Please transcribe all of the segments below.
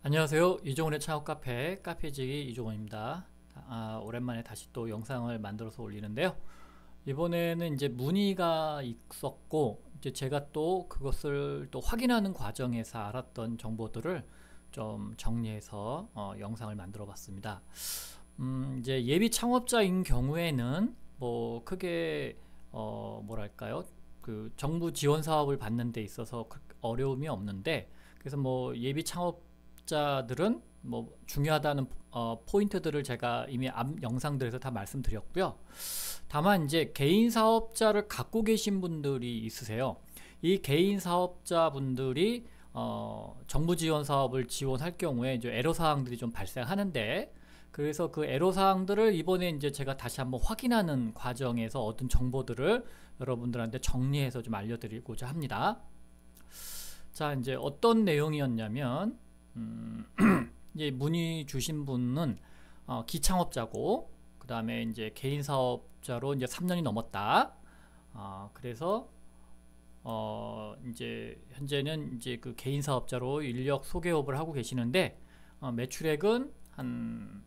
안녕하세요. 이종훈의 창업 카페 카페지기 이종훈입니다. 오랜만에 다시 또 영상을 만들어서 올리는데요. 이번에는 이제 문의가 있었고 이제 제가 또 그것을 또 확인하는 과정에서 알았던 정보들을 좀 정리해서 영상을 만들어 봤습니다. 이제 예비 창업자인 경우에는 뭐 크게 뭐랄까요? 그 정부 지원 사업을 받는 데 있어서 어려움이 없는데, 그래서 뭐 예비 창업자들은 뭐 중요하다는 포인트들을 제가 이미 앞 영상들에서 다 말씀드렸고요. 다만 이제 개인 사업자를 갖고 계신 분들이 있으세요. 이 개인 사업자분들이 정부 지원 사업을 지원할 경우에 이제 애로 사항들이 좀 발생하는데, 그래서 그 애로 사항들을 이번에 이제 제가 다시 한번 확인하는 과정에서 얻은 정보들을 여러분들한테 정리해서 좀 알려드리고자 합니다. 자, 이제 어떤 내용이었냐면 이제 문의 주신 분은 기창업자고, 그 다음에 이제 개인 사업자로 이제 3년이 넘었다. 그래서 이제 현재는 이제 그 개인 사업자로 인력 소개업을 하고 계시는데, 매출액은 한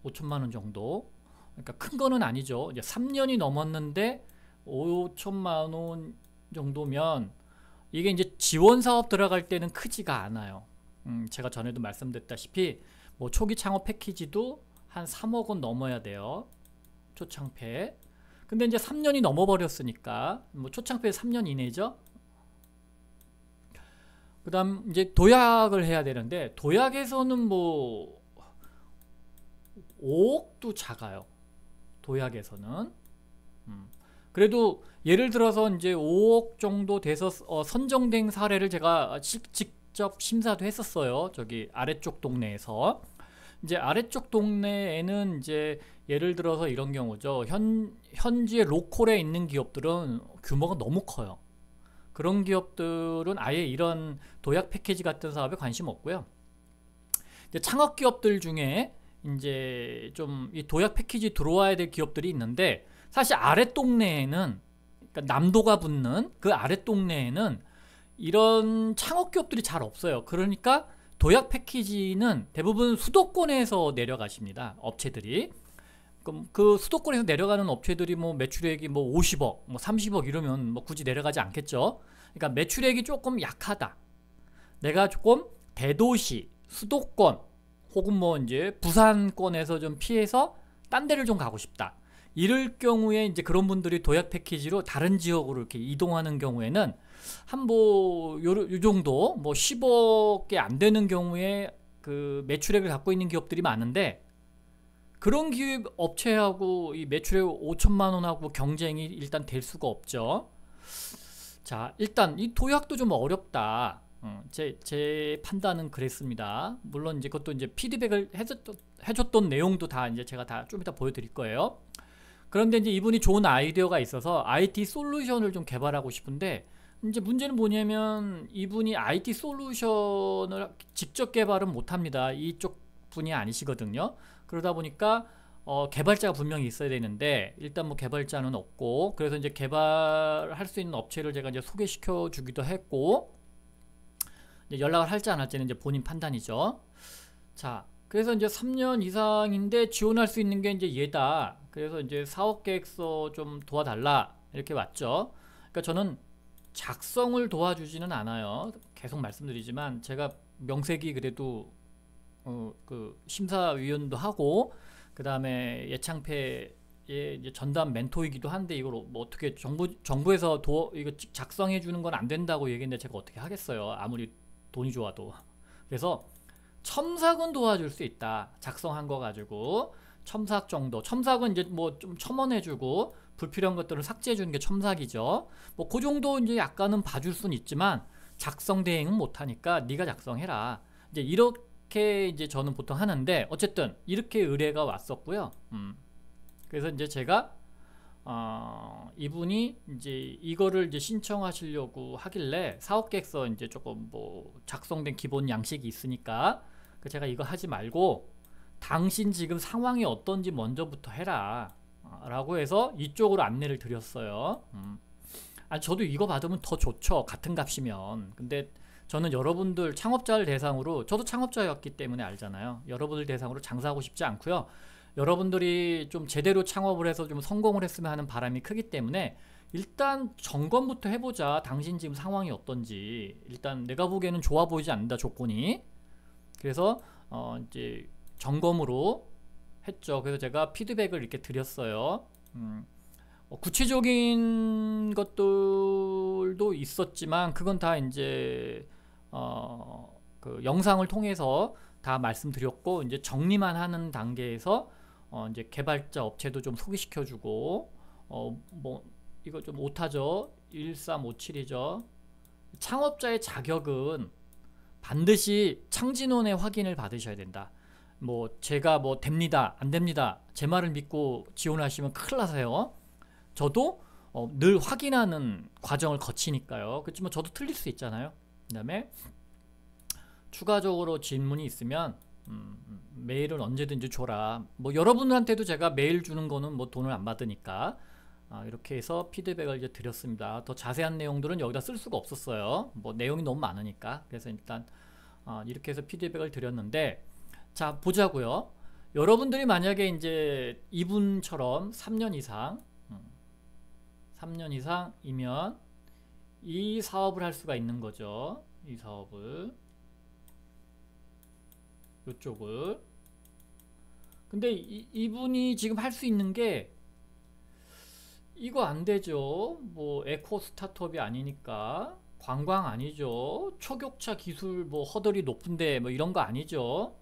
5천만 원 정도. 그러니까 큰 거는 아니죠. 이제 3년이 넘었는데 5천만 원 정도면 이게 이제 지원 사업 들어갈 때는 크지가 않아요. 제가 전에도 말씀드렸다시피 뭐 초기 창업 패키지도 한 3억 원 넘어야 돼요. 초창패. 근데 이제 3년이 넘어버렸으니까 뭐 초창패 3년 이내죠. 그 다음 이제 도약을 해야 되는데, 도약에서는 뭐 5억도 작아요. 도약에서는. 그래도 예를 들어서 이제 5억 정도 돼서 선정된 사례를 제가 직접 심사도 했었어요. 저기 아래쪽 동네에서. 이제 아래쪽 동네에는 이제 예를 들어서 이런 경우죠. 현지의 로컬에 있는 기업들은 규모가 너무 커요. 그런 기업들은 아예 이런 도약 패키지 같은 사업에 관심 없고요. 이제 창업 기업들 중에 이제 좀 이 도약 패키지 들어와야 될 기업들이 있는데, 사실 아래 동네에는, 그러니까 남도가 붙는 그 아래 동네에는 이런 창업 기업들이 잘 없어요. 그러니까 도약 패키지는 대부분 수도권에서 내려가십니다. 업체들이. 그럼 그 수도권에서 내려가는 업체들이 뭐 매출액이 뭐 50억, 뭐 30억 이러면 뭐 굳이 내려가지 않겠죠. 그러니까 매출액이 조금 약하다. 내가 조금 대도시, 수도권 혹은 뭐 이제 부산권에서 좀 피해서 딴 데를 좀 가고 싶다. 이럴 경우에 이제 그런 분들이 도약 패키지로 다른 지역으로 이렇게 이동하는 경우에는 한 뭐 요 정도 뭐 10억이 안 되는 경우에 그 매출액을 갖고 있는 기업들이 많은데, 그런 기업 업체하고 이 매출액 5천만 원하고 경쟁이 일단 될 수가 없죠. 자, 일단 이 도약도 좀 어렵다. 제 판단은 그랬습니다. 물론 이제 그것도 이제 피드백을 해줬던 내용도 다 이제 제가 다 좀 이따 보여드릴 거예요. 그런데 이제 이분이 좋은 아이디어가 있어서 IT 솔루션을 좀 개발하고 싶은데, 이제 문제는 뭐냐면 이분이 IT 솔루션을 직접 개발은 못합니다. 이쪽 분이 아니시거든요. 그러다 보니까 개발자가 분명히 있어야 되는데, 일단 뭐 개발자는 없고, 그래서 이제 개발할 수 있는 업체를 제가 이제 소개시켜 주기도 했고, 이제 연락을 할지 안 할지는 이제 본인 판단이죠. 자, 그래서 이제 3년 이상인데 지원할 수 있는 게 이제 얘다. 그래서 이제 사업 계획서 좀 도와달라 이렇게 왔죠. 그러니까 저는 작성을 도와주지는 않아요. 계속 말씀드리지만 제가 명색이 그래도 그 심사위원도 하고, 그 다음에 예창패의 이제 전담 멘토이기도 한데, 이걸 뭐 어떻게 정부에서 이거 작성해 주는 건 안 된다고 얘기했는데 제가 어떻게 하겠어요. 아무리 돈이 좋아도. 그래서 첨삭은 도와줄 수 있다. 작성한 거 가지고 첨삭 정도. 첨삭은 이제 뭐 좀 첨언해주고 불필요한 것들을 삭제해주는 게 첨삭이죠. 뭐 그 정도 이제 약간은 봐줄 수는 있지만 작성 대행은 못하니까 네가 작성해라. 이제 이렇게 이제 저는 보통 하는데, 어쨌든 이렇게 의뢰가 왔었고요. 그래서 이제 제가 이분이 이제 이거를 이제 신청하시려고 하길래 사업계획서 이제 조금 뭐 작성된 기본 양식이 있으니까 제가 이거 하지 말고 당신 지금 상황이 어떤지 먼저부터 해라 라고 해서 이쪽으로 안내를 드렸어요. 아니 저도 이거 받으면 더 좋죠, 같은 값이면. 근데 저는 여러분들 창업자를 대상으로, 저도 창업자였기 때문에 알잖아요. 여러분들 대상으로 장사하고 싶지 않고요. 여러분들이 좀 제대로 창업을 해서 좀 성공을 했으면 하는 바람이 크기 때문에 일단 점검부터 해보자. 당신 지금 상황이 어떤지. 일단 내가 보기에는 좋아 보이지 않는다, 조건이. 그래서 이제 점검으로 했죠. 그래서 제가 피드백을 이렇게 드렸어요. 구체적인 것들도 있었지만 그건 다 이제 그 영상을 통해서 다 말씀드렸고, 이제 정리만 하는 단계에서 이제 개발자 업체도 좀 소개시켜주고, 뭐 이거 좀 오타죠. 1357이죠. 창업자의 자격은 반드시 창진원의 확인을 받으셔야 된다. 뭐 제가 뭐 됩니다, 안 됩니다, 제 말을 믿고 지원하시면 큰일 나세요. 저도 늘 확인하는 과정을 거치니까요. 그렇지만 저도 틀릴 수 있잖아요. 그 다음에 추가적으로 질문이 있으면 메일은 언제든지 줘라. 뭐 여러분들한테도 제가 메일 주는 거는 뭐 돈을 안 받으니까 이렇게 해서 피드백을 이제 드렸습니다. 더 자세한 내용들은 여기다 쓸 수가 없었어요. 뭐 내용이 너무 많으니까. 그래서 일단 이렇게 해서 피드백을 드렸는데, 자 보자고요. 여러분들이 만약에 이제 이분처럼 3년 이상 3년 이상이면 이 사업을 할 수가 있는 거죠. 이 사업을, 이쪽을. 근데 이분이 지금 할 수 있는 게 이거 안 되죠. 뭐 에코 스타트업이 아니니까. 관광 아니죠. 초격차 기술 뭐 허들이 높은데 뭐 이런 거 아니죠.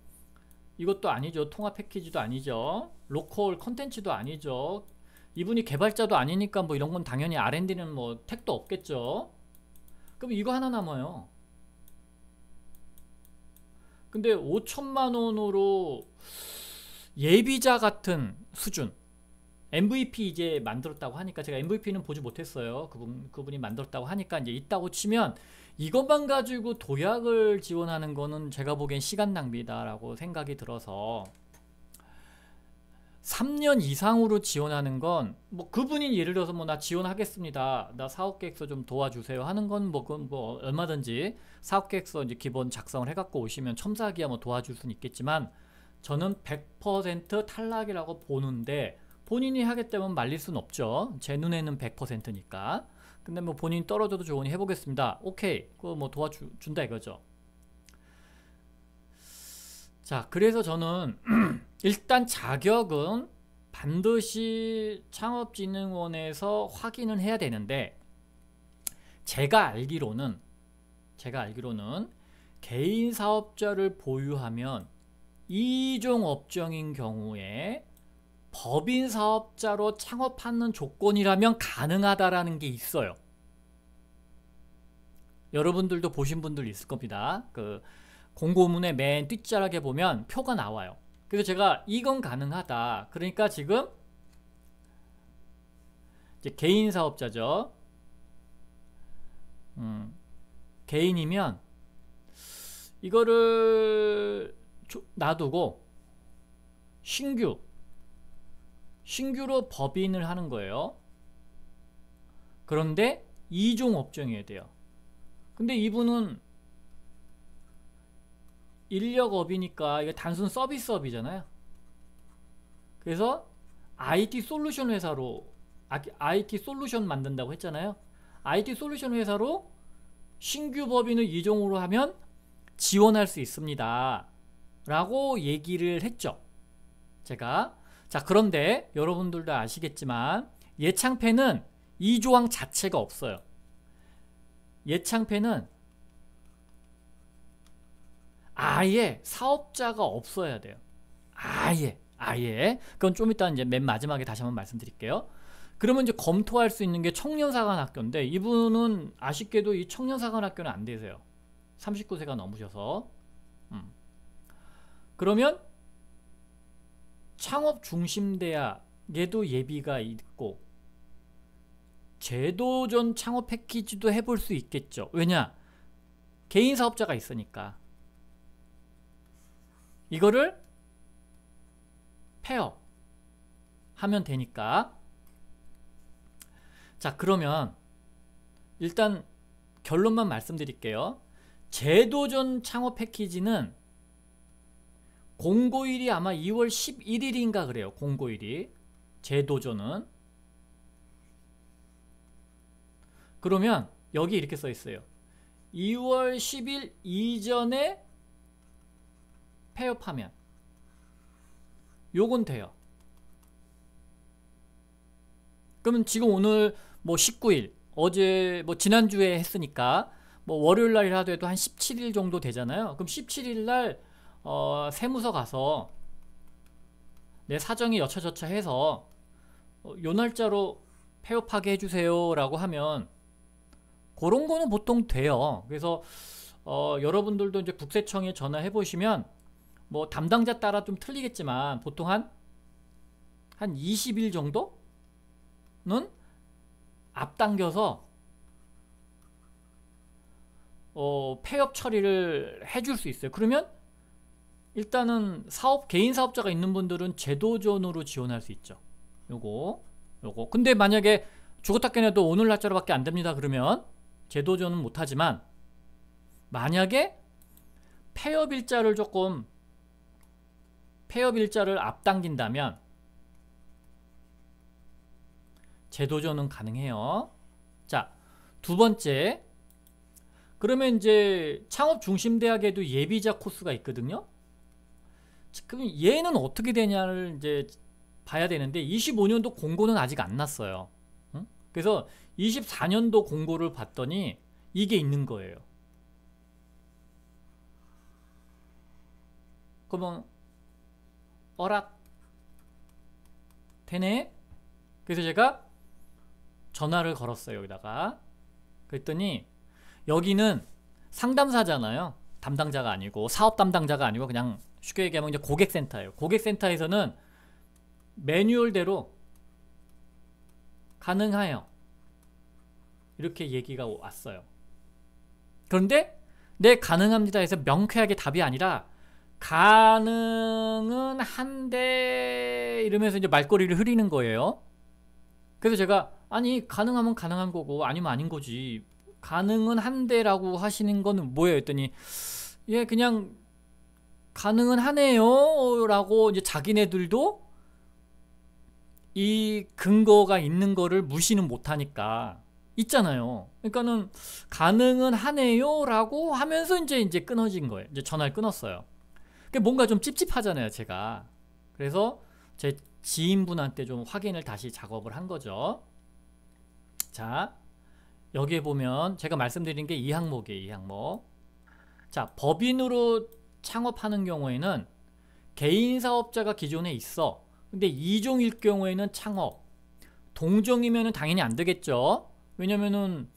이것도 아니죠. 통합 패키지도 아니죠. 로컬 컨텐츠도 아니죠. 이분이 개발자도 아니니까 뭐 이런 건 당연히 R&D는 뭐 택도 없겠죠. 그럼 이거 하나 남아요. 근데 5천만 원으로 예비자 같은 수준, MVP 이제 만들었다고 하니까, 제가 MVP는 보지 못했어요. 그분이 만들었다고 하니까 이제 있다고 치면 이것만 가지고 도약을 지원하는 거는 제가 보기엔 시간 낭비다라고 생각이 들어서, 3년 이상으로 지원하는 건 뭐 그분이 예를 들어서 뭐 나 지원하겠습니다, 나 사업계획서 좀 도와주세요 하는 건 뭐 그건 뭐 얼마든지 사업계획서 이제 기본 작성을 해갖고 오시면 첨삭이야 뭐 도와줄 수는 있겠지만, 저는 100% 탈락이라고 보는데, 본인이 하겠다면 말릴 수는 없죠. 제 눈에는 100%니까. 근데 뭐 본인이 떨어져도 좋으니 해보겠습니다, 오케이, 그거 뭐 도와준다 이거죠. 자, 그래서 저는 일단 자격은 반드시 창업진흥원에서 확인을 해야 되는데, 제가 알기로는 개인 사업자를 보유하면 2종 업종인 경우에 법인 사업자로 창업하는 조건이라면 가능하다라는 게 있어요. 여러분들도 보신 분들 있을 겁니다. 그 공고문의 맨 뒷자락에 보면 표가 나와요. 그래서 제가 이건 가능하다. 그러니까 지금 이제 개인 사업자죠. 개인이면 이거를 놔두고 신규로 법인을 하는 거예요. 그런데 2종 업종이어야 돼요. 근데 이분은 인력업이니까 이게 단순 서비스업이잖아요. 그래서 IT 솔루션 회사로, IT 솔루션 만든다고 했잖아요. IT 솔루션 회사로 신규 법인을 2종으로 하면 지원할 수 있습니다 라고 얘기를 했죠, 제가. 자, 그런데 여러분들도 아시겠지만 예창패는 이 조항 자체가 없어요. 예창패는 아예 사업자가 없어야 돼요. 아예. 그건 좀 이따 이제 맨 마지막에 다시 한번 말씀드릴게요. 그러면 이제 검토할 수 있는 게 청년사관학교인데, 이분은 아쉽게도 이 청년사관학교는 안 되세요. 39세가 넘으셔서. 그러면 창업중심대학에도 예비가 있고 제도전 창업 패키지도 해볼 수 있겠죠. 왜냐? 개인 사업자가 있으니까. 이거를 폐업 하면 되니까. 자, 그러면 일단 결론만 말씀드릴게요. 제도전 창업 패키지는 공고일이 아마 2월 11일인가 그래요. 공고일이. 제도전은. 그러면 여기 이렇게 써 있어요. 2월 10일 이전에 폐업하면 요건 돼요. 그러면 지금 오늘 뭐 19일, 어제 뭐 지난주에 했으니까 뭐 월요일 날 하더라도 한 17일 정도 되잖아요. 그럼 17일 날 세무서 가서 내 사정이 여차저차 해서 요 날짜로 폐업하게 해주세요 라고 하면 그런 거는 보통 돼요. 그래서 여러분들도 이제 국세청에 전화해 보시면 뭐 담당자 따라 좀 틀리겠지만 보통 한 20일 정도는 앞당겨서 폐업 처리를 해줄 수 있어요. 그러면 일단은 개인 사업자가 있는 분들은 제도전으로 지원할 수 있죠. 요거. 근데 만약에 죽었다 깨나도 오늘 날짜로밖에 안 됩니다. 그러면 제도전은 못하지만 만약에 폐업 일자를 앞당긴다면 제도전은 가능해요. 자, 두 번째. 그러면 이제 창업 중심 대학에도 예비자 코스가 있거든요. 그럼 얘는 어떻게 되냐를 이제 봐야 되는데 25년도 공고는 아직 안 났어요. 응? 그래서 24년도 공고를 봤더니 이게 있는 거예요. 그러면 되네? 그래서 제가 전화를 걸었어요. 여기다가. 그랬더니 여기는 상담사잖아요. 담당자가 아니고 사업 담당자가 아니고 그냥 쉽게 얘기하면 이제 고객센터예요. 고객센터에서는 매뉴얼대로 가능해요. 이렇게 얘기가 왔어요. 그런데 네 가능합니다 해서 명쾌하게 답이 아니라 가능은 한데 이러면서 이제 말꼬리를 흐리는 거예요. 그래서 제가 아니 가능하면 가능한 거고 아니면 아닌 거지. 가능은 한데라고 하시는 건 뭐예요? 했더니 예 그냥 가능은 하네요 라고 이제 자기네들도 이 근거가 있는 거를 무시는 못하니까 있잖아요. 그러니까는 가능은 하네요 라고 하면서 이제 끊어진 거예요. 이제 전화를 끊었어요. 그러니까 뭔가 좀 찝찝하잖아요 제가. 그래서 제 지인분한테 좀 확인을 다시 작업을 한 거죠. 자 여기에 보면 제가 말씀드린 게 이 항목이에요. 이 항목. 자 법인으로 창업하는 경우에는 개인 사업자가 기존에 있어. 근데 2종일 경우에는 창업. 동종이면 당연히 안 되겠죠. 왜냐면은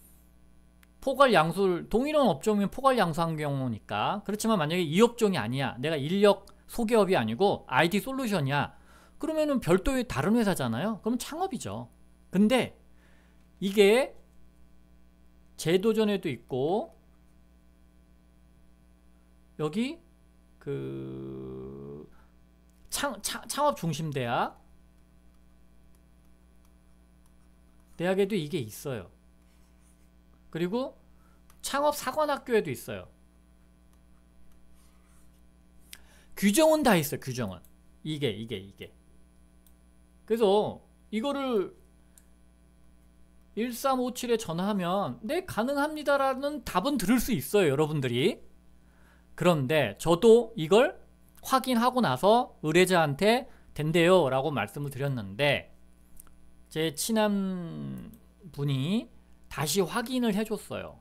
포괄양수를 동일한 업종이면 포괄양수한 경우니까. 그렇지만 만약에 이 업종이 아니야. 내가 인력 소개업이 아니고 IT 솔루션이야. 그러면은 별도의 다른 회사잖아요. 그럼 창업이죠. 근데 이게 제도전에도 있고 여기 그 창업 중심 대학에도 이게 있어요. 그리고 창업 사관학교에도 있어요. 규정은 다 있어요. 규정은 이게 그래서 이거를 1357에 전화하면 네 가능합니다라는 답은 들을 수 있어요. 여러분들이. 그런데 저도 이걸 확인하고 나서 의뢰자한테 된대요 라고 말씀을 드렸는데 제 친한 분이 다시 확인을 해줬어요.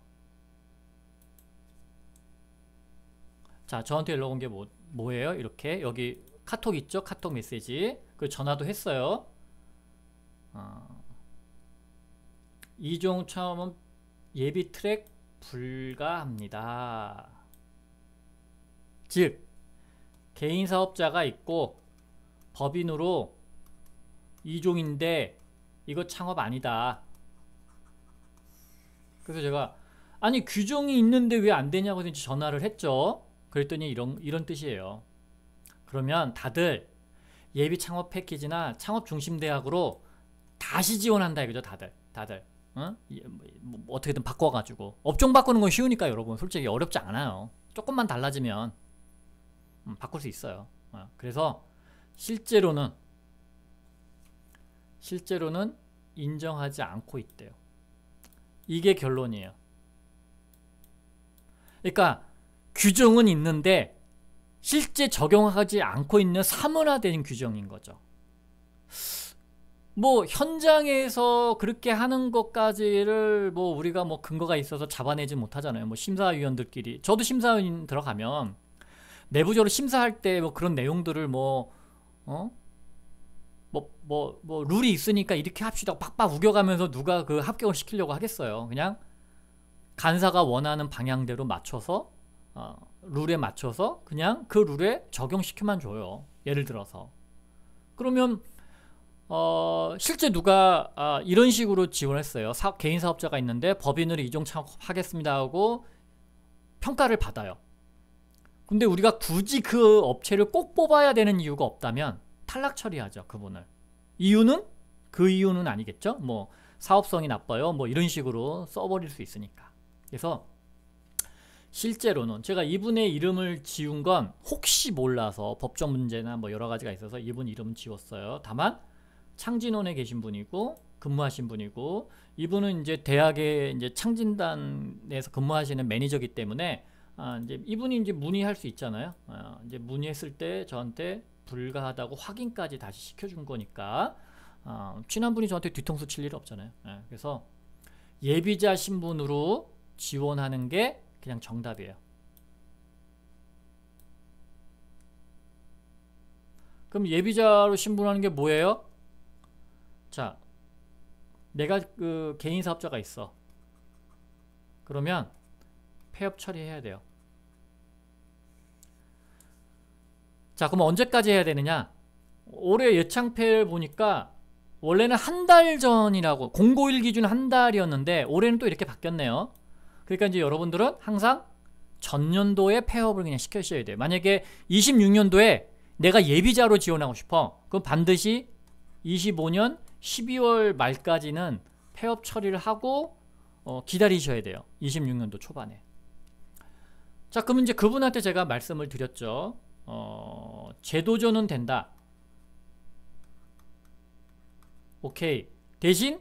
자 저한테 연락 온 게 뭐예요? 이렇게 여기 카톡 있죠? 카톡 메시지. 그 전화도 했어요. 이종 창업은 예비 트랙 불가합니다. 즉 개인 사업자가 있고 법인으로 2종인데 이거 창업 아니다. 그래서 제가 아니 규정이 있는데 왜 안 되냐고 이제 전화를 했죠. 그랬더니 이런 뜻이에요. 그러면 다들 예비 창업 패키지나 창업 중심 대학으로 다시 지원한다 이거죠. 다들 어떻게든 바꿔가지고 업종 바꾸는 건 쉬우니까 여러분 솔직히 어렵지 않아요. 조금만 달라지면 바꿀 수 있어요. 그래서 실제로는 인정하지 않고 있대요. 이게 결론이에요. 그러니까 규정은 있는데 실제 적용하지 않고 있는 사문화된 규정인 거죠. 뭐 현장에서 그렇게 하는 것까지를 뭐 우리가 뭐 근거가 있어서 잡아내지 못하잖아요. 뭐 심사위원들끼리, 저도 심사위원 들어가면 내부적으로 심사할 때 뭐 그런 내용들을 룰이 있으니까 이렇게 합시다 빡빡 우겨가면서 누가 그 합격을 시키려고 하겠어요. 그냥 간사가 원하는 방향대로 맞춰서 룰에 맞춰서 그냥 그 룰에 적용시켜만 줘요. 예를 들어서 그러면 실제 누가 이런 식으로 지원했어요. 개인 사업자가 있는데 법인으로 이종 창업하겠습니다 하고 평가를 받아요. 근데 우리가 굳이 그 업체를 꼭 뽑아야 되는 이유가 없다면 탈락 처리하죠. 그분을. 이유는? 그 이유는 아니겠죠. 뭐 사업성이 나빠요 뭐 이런 식으로 써버릴 수 있으니까. 그래서 실제로는 제가 이분의 이름을 지운 건 혹시 몰라서 법적 문제나 뭐 여러 가지가 있어서 이분 이름 지웠어요. 다만 창진원에 계신 분이고 근무하신 분이고, 이분은 이제 대학의 이제 창진단에서 근무하시는 매니저이기 때문에 이제 이분이 이제 문의할 수 있잖아요. 이제 문의했을 때 저한테 불가하다고 확인까지 다시 시켜준 거니까 친한 분이 저한테 뒤통수 칠 일 없잖아요. 그래서 예비자 신분으로 지원하는 게 그냥 정답이에요. 그럼 예비자로 신분하는 게 뭐예요? 자, 내가 그 개인 사업자가 있어. 그러면 폐업 처리해야 돼요. 자, 그럼 언제까지 해야 되느냐? 올해 예창패를 보니까 원래는 한 달 전이라고, 공고일 기준 한 달이었는데 올해는 또 이렇게 바뀌었네요. 그러니까 이제 여러분들은 항상 전년도에 폐업을 그냥 시켜주셔야 돼요. 만약에 26년도에 내가 예비자로 지원하고 싶어. 그럼 반드시 25년 12월 말까지는 폐업 처리를 하고 기다리셔야 돼요. 26년도 초반에. 자, 그럼 이제 그분한테 제가 말씀을 드렸죠. 재도전은 된다. 오케이. 대신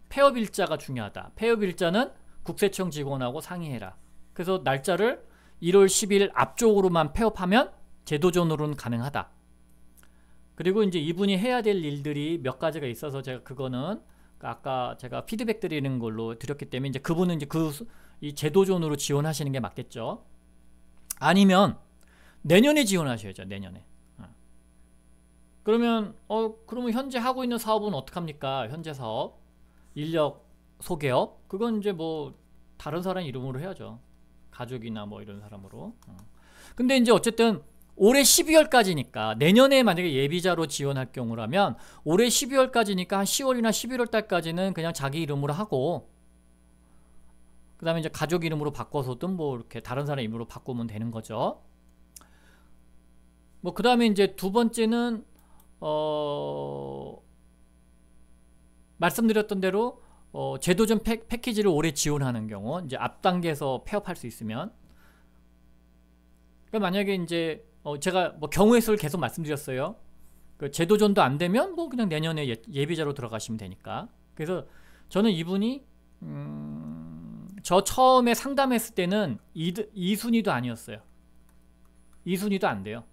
폐업 일자가 중요하다. 폐업 일자는 국세청 직원하고 상의해라. 그래서 날짜를 1월 10일 앞쪽으로만 폐업하면 재도전으로는 가능하다. 그리고 이제 이분이 해야 될 일들이 몇 가지가 있어서 제가 그거는 아까 제가 피드백 드리는 걸로 드렸기 때문에 이제 그분은 이제 이 재도전으로 지원하시는 게 맞겠죠. 아니면 내년에 지원하셔야죠. 내년에. 그러면 현재 하고 있는 사업은 어떡합니까? 현재 사업, 인력 소개업, 그건 이제 뭐 다른 사람 이름으로 해야죠. 가족이나 뭐 이런 사람으로. 근데 이제 어쨌든 올해 12월까지니까 내년에 만약에 예비자로 지원할 경우라면 올해 12월까지니까 한 10월이나 11월 달까지는 그냥 자기 이름으로 하고, 그 다음에 이제 가족 이름으로 바꿔서든 뭐 이렇게 다른 사람 이름으로 바꾸면 되는 거죠. 뭐 그 다음에 이제 두 번째는 말씀드렸던 대로 재도전 패키지를 올해 지원하는 경우, 이제 앞단계에서 폐업할 수 있으면, 그러니까 만약에 이제 제가 뭐 경우의 수를 계속 말씀드렸어요. 그 재도전도 안 되면 뭐 그냥 내년에 예비자로 들어가시면 되니까. 그래서 저는 이분이 저 처음에 상담했을 때는 2순위도 아니었어요. 2순위도 안 돼요.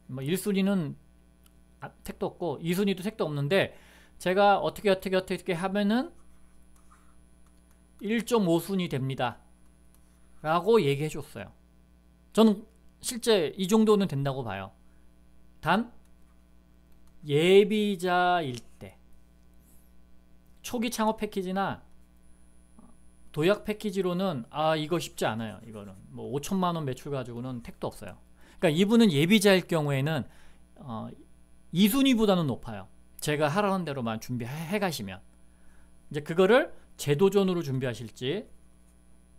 뭐 1순위는 택도 없고 2순위도 택도 없는데, 제가 어떻게 하면은 1.5순위 됩니다 라고 얘기해 줬어요. 저는 실제 이 정도는 된다고 봐요. 단 예비자일 때, 초기 창업 패키지나 도약 패키지로는 이거 쉽지 않아요. 이거는 뭐 5천만원 매출 가지고는 택도 없어요. 그러니까 이분은 예비자일 경우에는 2순위보다는 높아요. 제가 하라는 대로만 준비해 가시면. 이제 그거를 재도전으로 준비하실지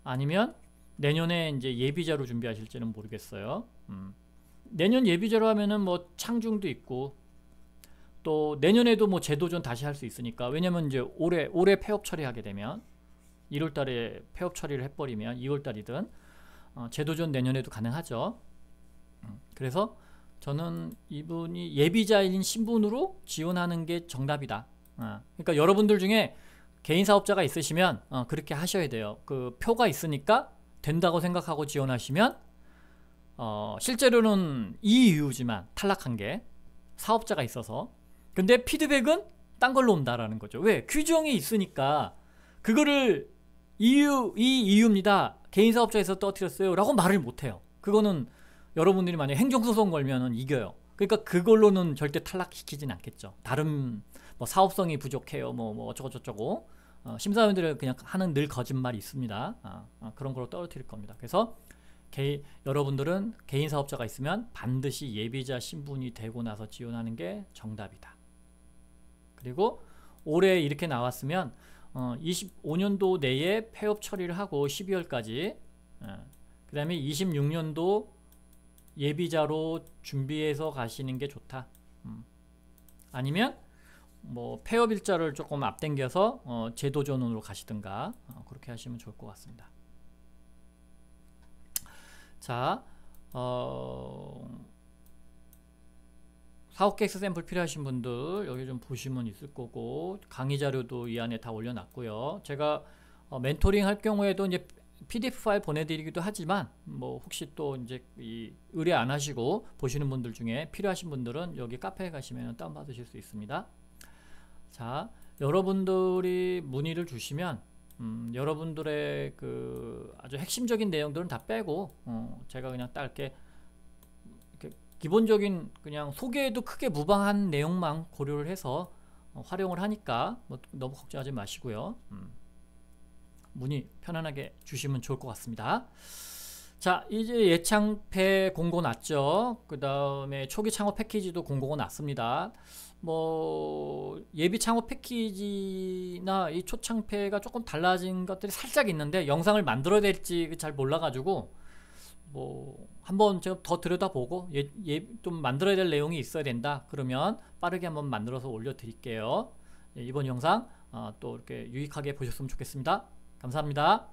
아니면 내년에 이제 예비자로 준비하실지는 모르겠어요. 내년 예비자로 하면은 뭐 창중도 있고 또 내년에도 뭐 재도전 다시 할 수 있으니까. 왜냐면 이제 올해 폐업 처리하게 되면 1월 달에 폐업 처리를 해버리면 2월 달이든 재도전 내년에도 가능하죠. 그래서 저는 이분이 예비자인 신분으로 지원하는 게 정답이다. 그러니까 여러분들 중에 개인 사업자가 있으시면 그렇게 하셔야 돼요. 그 표가 있으니까 된다고 생각하고 지원하시면 실제로는 이 이유지만 탈락한 게 사업자가 있어서. 근데 피드백은 딴 걸로 온다라는 거죠. 왜? 규정이 있으니까 그거를 이 이유입니다. 개인 사업자에서 떨어뜨렸어요 라고 말을 못해요. 그거는 여러분들이 만약에 행정소송 걸면은 이겨요. 그러니까 그걸로는 절대 탈락시키진 않겠죠. 다른 뭐 사업성이 부족해요 뭐 어쩌고저쩌고 심사위원들은 그냥 하는 늘 거짓말이 있습니다. 그런 걸로 떨어뜨릴 겁니다. 그래서 여러분들은 개인 사업자가 있으면 반드시 예비자 신분이 되고 나서 지원하는 게 정답이다. 그리고 올해 이렇게 나왔으면 25년도 내에 폐업 처리를 하고 12월까지 그 다음에 26년도 예비자로 준비해서 가시는 게 좋다. 아니면 뭐 폐업 일자를 조금 앞당겨서 재도전으로 가시든가 그렇게 하시면 좋을 것 같습니다. 자, 사업 계획서 샘플 필요하신 분들 여기 좀 보시면 있을 거고, 강의 자료도 이 안에 다 올려놨고요. 제가 멘토링 할 경우에도 이제 PDF 파일 보내드리기도 하지만 뭐 혹시 또 이제 의뢰 안 하시고 보시는 분들 중에 필요하신 분들은 여기 카페에 가시면 다운받으실 수 있습니다. 자, 여러분들이 문의를 주시면 여러분들의 그 아주 핵심적인 내용들은 다 빼고 제가 그냥 딱 이렇게 기본적인 그냥 소개에도 크게 무방한 내용만 고려를 해서 활용을 하니까 뭐 너무 걱정하지 마시고요. 문의 편안하게 주시면 좋을 것 같습니다. 자, 이제 예창패 공고 났죠. 그 다음에 초기 창업 패키지도 공고가 났습니다. 뭐 예비 창업 패키지나 이 초창패가 조금 달라진 것들이 살짝 있는데 영상을 만들어야 될지 잘 몰라가지고 뭐 한번 제가 더 들여다보고 좀 만들어야 될 내용이 있어야 된다 그러면 빠르게 한번 만들어서 올려드릴게요. 이번 영상 또 이렇게 유익하게 보셨으면 좋겠습니다. 감사합니다.